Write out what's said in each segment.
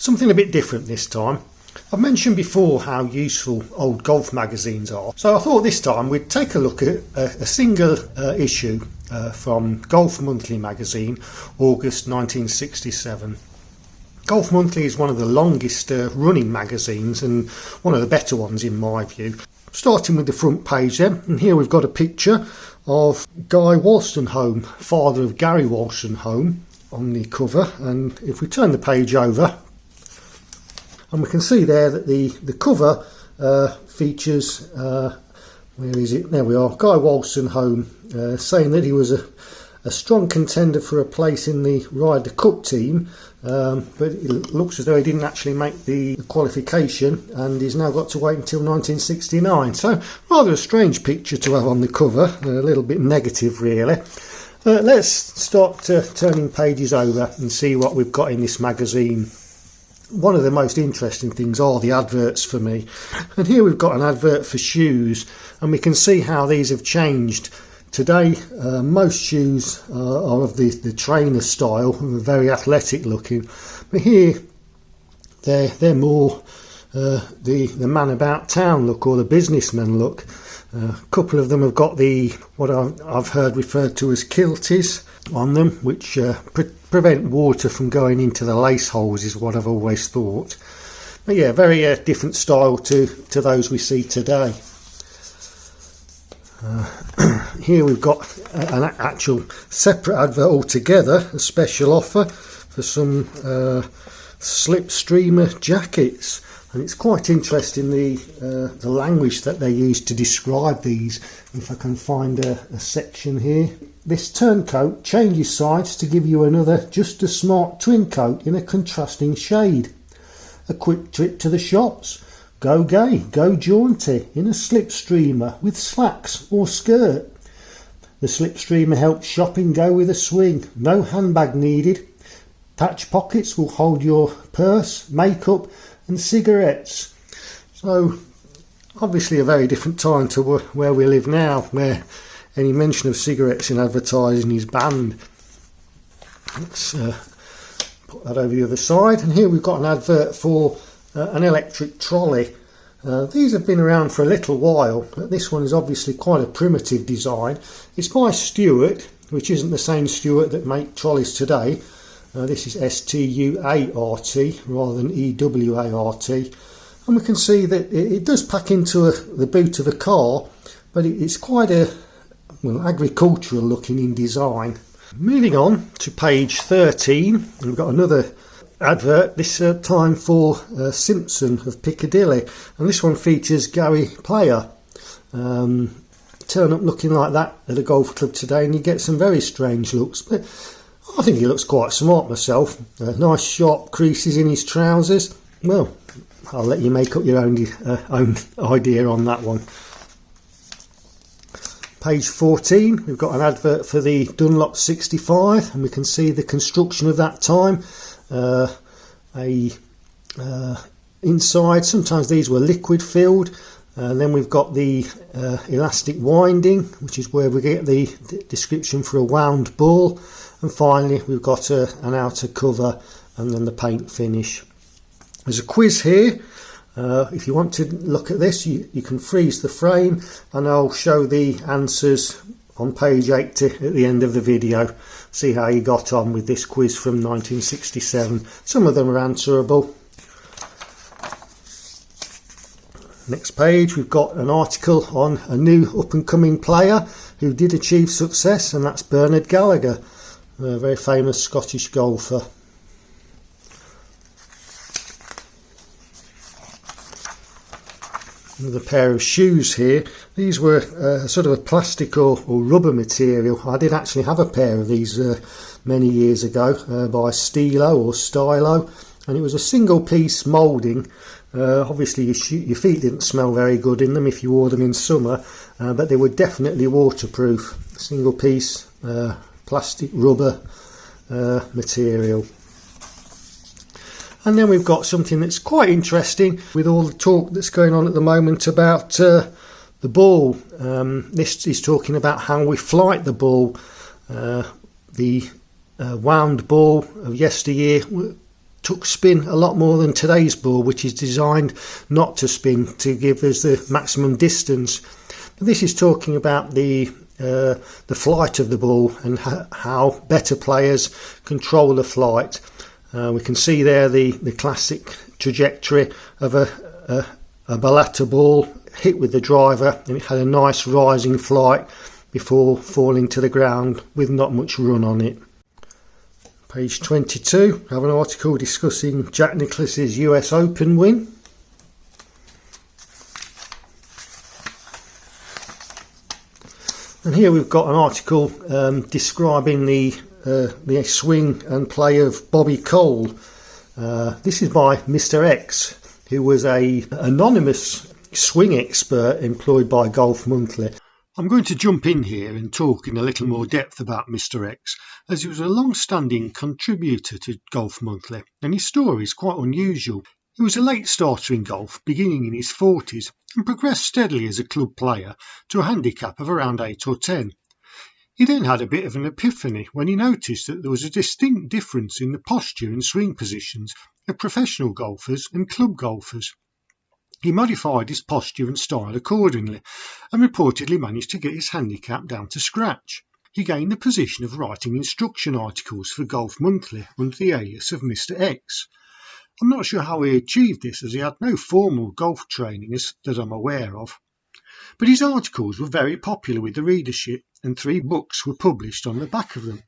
Something a bit different this time. I've mentioned before how useful old golf magazines are, so I thought this time we'd take a look at a single issue from Golf Monthly magazine, August 1967. Golf Monthly is one of the longest running magazines and one of the better ones in my view. Starting with the front page then, and here we've got a picture of Guy Wolstenholme, father of Gary Wolstenholme, on the cover. And if we turn the page over, and we can see there that the cover features, where is it? There we are, Guy Wolstenholme saying that he was a strong contender for a place in the Ryder Cup team, but it looks as though he didn't actually make the qualification and he's now got to wait until 1969. So rather a strange picture to have on the cover, a little bit negative really. Let's start turning pages over and see what we've got in this magazine. One of the most interesting things are the adverts for me, and here we've got an advert for shoes, and we can see how these have changed. Today most shoes are of the trainer style, very athletic looking, but here they're more the man about town look, or the businessman look. A couple of them have got what I've heard referred to as kilties on them, which prevent water from going into the lace holes, is what I've always thought. But yeah, very different style to those we see today. Here we've got an actual separate advert altogether, a special offer for some slipstreamer jackets, and it's quite interesting the language that they use to describe these. If I can find a section here. This turncoat changes sides to give you another just as smart twin coat in a contrasting shade. A quick trip to the shops. Go gay, go jaunty in a slipstreamer with slacks or skirt. The slipstreamer helps shopping go with a swing. No handbag needed. Patch pockets will hold your purse, makeup and cigarettes. So obviously a very different time to where we live now, where any mention of cigarettes in advertising is banned. Let's put that over the other side, and here we've got an advert for an electric trolley. These have been around for a little while, but this one is obviously quite a primitive design. It's by Stewart, which isn't the same Stewart that make trolleys today. This is S-T-U-A-R-T rather than E-W-A-R-T. And we can see that it does pack into the boot of a car, but it's quite agricultural looking in design. Moving on to page 13, we've got another advert, this time for Simpson of Piccadilly, and this one features Gary Player. Turn up looking like that at a golf club today and you get some very strange looks, but I think he looks quite smart myself. Nice sharp creases in his trousers. Well, I'll let you make up your own idea on that one. Page 14, we've got an advert for the Dunlop 65, and we can see the construction of that time. Inside, sometimes these were liquid filled, and then we've got the elastic winding, which is where we get the description for a wound ball, and finally we've got an outer cover and then the paint finish. There's a quiz here. If you want to look at this, you can freeze the frame, and I'll show the answers on page 80 at the end of the video. See how you got on with this quiz from 1967. Some of them are answerable. Next page, we've got an article on a new up-and-coming player who did achieve success, and that's Bernard Gallagher, a very famous Scottish golfer. Another pair of shoes here. These were sort of a plastic or rubber material. I did actually have a pair of these many years ago by Stilo or Stylo, and it was a single piece moulding. Obviously your feet didn't smell very good in them if you wore them in summer, but they were definitely waterproof. Single piece plastic rubber material. And then we've got something that's quite interesting with all the talk that's going on at the moment about the ball. This is talking about how we flight the ball. The wound ball of yesteryear took spin a lot more than today's ball, which is designed not to spin, to give us the maximum distance. But this is talking about the flight of the ball and how better players control the flight. We can see there the classic trajectory of a ballatta ball hit with the driver, and it had a nice rising flight before falling to the ground with not much run on it. Page 22, I have an article discussing Jack Nicklaus's US Open win. And here we've got an article describing the swing and play of Bobby Cole. This is by Mr. X, who was an anonymous swing expert employed by Golf Monthly. I'm going to jump in here and talk in a little more depth about Mr. X, as he was a long-standing contributor to Golf Monthly, and his story is quite unusual. He was a late starter in golf, beginning in his 40s, and progressed steadily as a club player to a handicap of around 8 or 10. He then had a bit of an epiphany when he noticed that there was a distinct difference in the posture and swing positions of professional golfers and club golfers. He modified his posture and style accordingly, and reportedly managed to get his handicap down to scratch. He gained the position of writing instruction articles for Golf Monthly under the alias of Mr. X. I'm not sure how he achieved this, as he had no formal golf training that I'm aware of. But his articles were very popular with the readership, and 3 books were published on the back of them.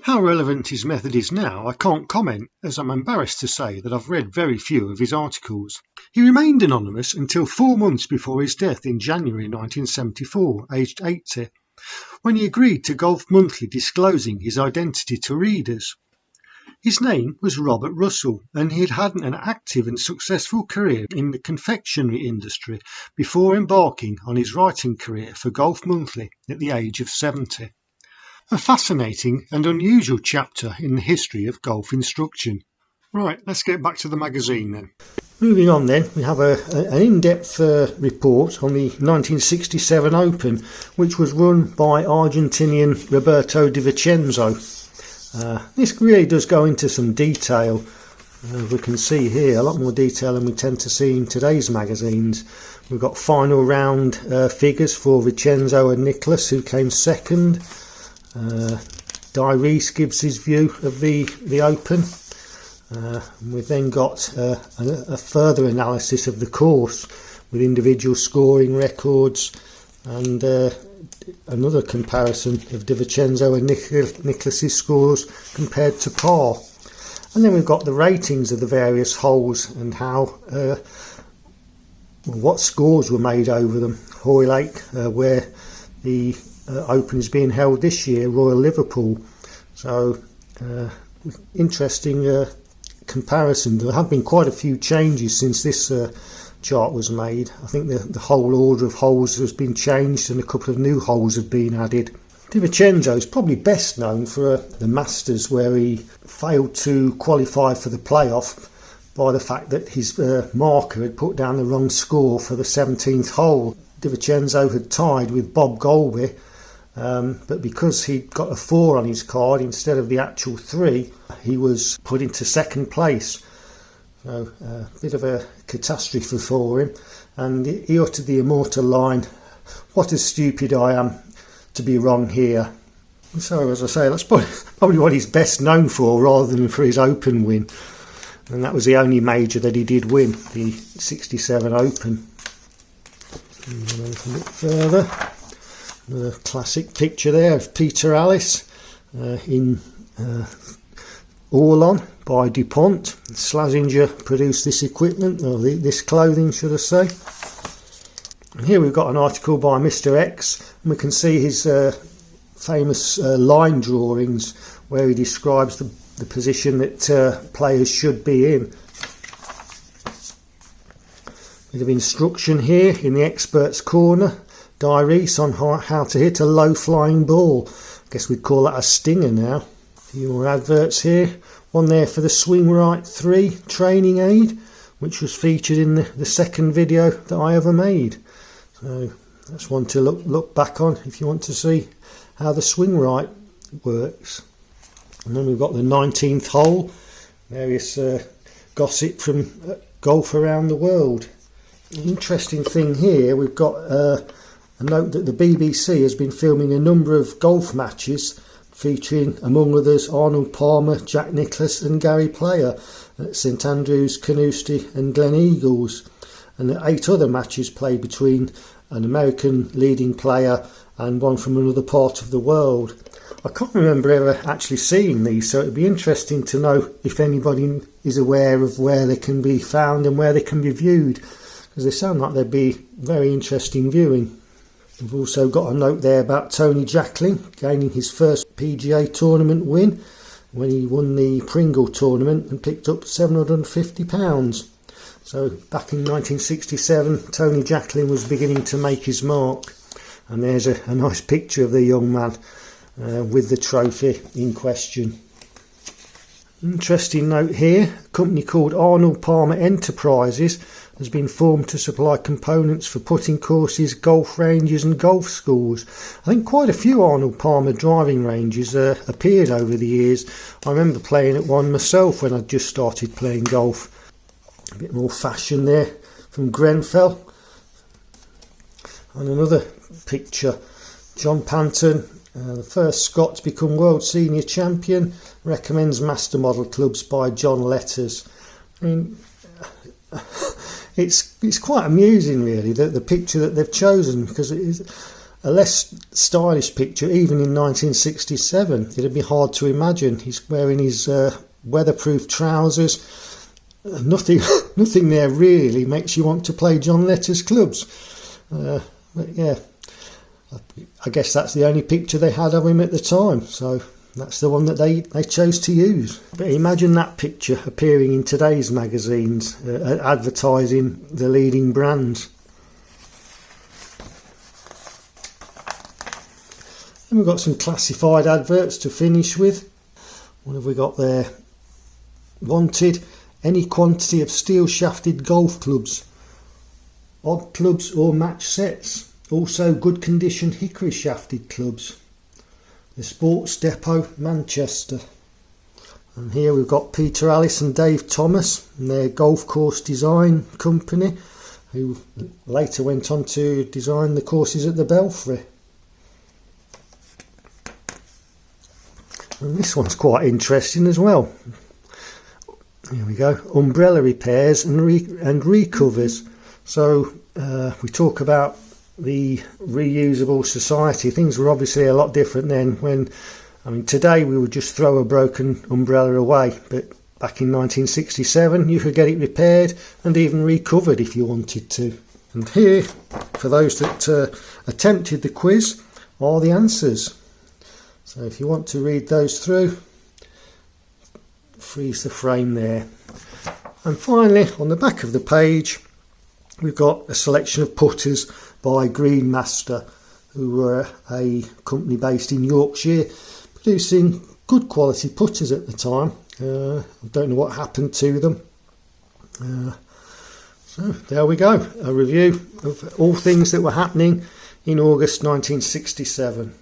How relevant his method is now I can't comment, as I'm embarrassed to say that I've read very few of his articles. He remained anonymous until 4 months before his death in January 1974, aged 80, when he agreed to Golf Monthly disclosing his identity to readers. His name was Robert Russell, and he had had an active and successful career in the confectionery industry before embarking on his writing career for Golf Monthly at the age of 70. A fascinating and unusual chapter in the history of golf instruction. Right, let's get back to the magazine then. Moving on then, we have an in-depth report on the 1967 Open, which was run by Argentinian Roberto de Vicenzo. This really does go into some detail. We can see here a lot more detail than we tend to see in today's magazines. We've got final round figures for Vicenzo and Nicklaus, who came second. Di Reese gives his view of the Open. We've then got a further analysis of the course with individual scoring records and another comparison of De Vicenzo and Nicklaus's scores compared to par. And then we've got the ratings of the various holes and how what scores were made over them. Hoylake, where the Open is being held this year, Royal Liverpool. So interesting comparison. There have been quite a few changes since this chart was made. I think the whole order of holes has been changed and a couple of new holes have been added. De Vicenzo is probably best known for the Masters, where he failed to qualify for the playoff by the fact that his marker had put down the wrong score for the 17th hole. De Vicenzo had tied with Bob Golby, but because he'd got a 4 on his card instead of the actual 3, he was put into second place. So a bit of a catastrophe for him, and he uttered the immortal line, "What a stupid I am to be wrong here." So as I say, that's probably what he's best known for, rather than for his Open win, and that was the only major that he did win, the 67 Open. And a little bit further, another classic picture there of Peter Alliss in Orlon by DuPont. Slazenger produced this equipment, or this clothing should I say. And here we've got an article by Mr. X, and we can see his famous line drawings where he describes the position that players should be in. Bit of instruction here in the expert's corner. Di Reese on how to hit a low flying ball. I guess we'd call that a stinger now. A few more adverts here. One there for the Swing Right 3 training aid, which was featured in the second video that I ever made. So that's one to look back on if you want to see how the Swing Right works. And then we've got the 19th hole, various gossip from golf around the world. Interesting thing here, we've got a note that the BBC has been filming a number of golf matches featuring, among others, Arnold Palmer, Jack Nicklaus and Gary Player at St Andrews, Carnoustie and Gleneagles, and 8 other matches played between an American leading player and one from another part of the world. I can't remember ever actually seeing these, so it'd be interesting to know if anybody is aware of where they can be found and where they can be viewed, because they sound like they'd be very interesting viewing. We've also got a note there about Tony Jacklin gaining his first PGA tournament win when he won the Pringle tournament and picked up £750. So back in 1967, Tony Jacklin was beginning to make his mark, and there's a nice picture of the young man with the trophy in question. Interesting note here, a company called Arnold Palmer Enterprises has been formed to supply components for putting courses, golf ranges and golf schools. I think quite a few Arnold Palmer driving ranges appeared over the years. I remember playing at one myself when I just started playing golf. A bit more fashion there from Grenfell. And another picture, John Panton, the first Scot to become world senior champion, recommends master model clubs by John Letters. I mean, it's quite amusing really, the picture that they've chosen, because it is a less stylish picture even in 1967. It'd be hard to imagine. He's wearing his weatherproof trousers. Nothing there really makes you want to play John Letters clubs. But yeah, I guess that's the only picture they had of him at the time, so that's the one that they chose to use. But imagine that picture appearing in today's magazines, advertising the leading brands. And we've got some classified adverts to finish with. What have we got there? Wanted, any quantity of steel shafted golf clubs, odd clubs or match sets. Also good condition hickory shafted clubs. The Sports Depot, Manchester. And here we've got Peter Alice and Dave Thomas and their golf course design company, who later went on to design the courses at the Belfry. And this one's quite interesting as well. Here we go, umbrella repairs and recovers. So we talk about the reusable society. Things were obviously a lot different then. Today we would just throw a broken umbrella away, but back in 1967 you could get it repaired and even recovered if you wanted to. And here, for those that attempted the quiz, are the answers. So if you want to read those through, freeze the frame there. And finally, on the back of the page, we've got a selection of putters by Greenmaster, who were a company based in Yorkshire, producing good quality putters at the time. I don't know what happened to them. So there we go, a review of all things that were happening in August 1967.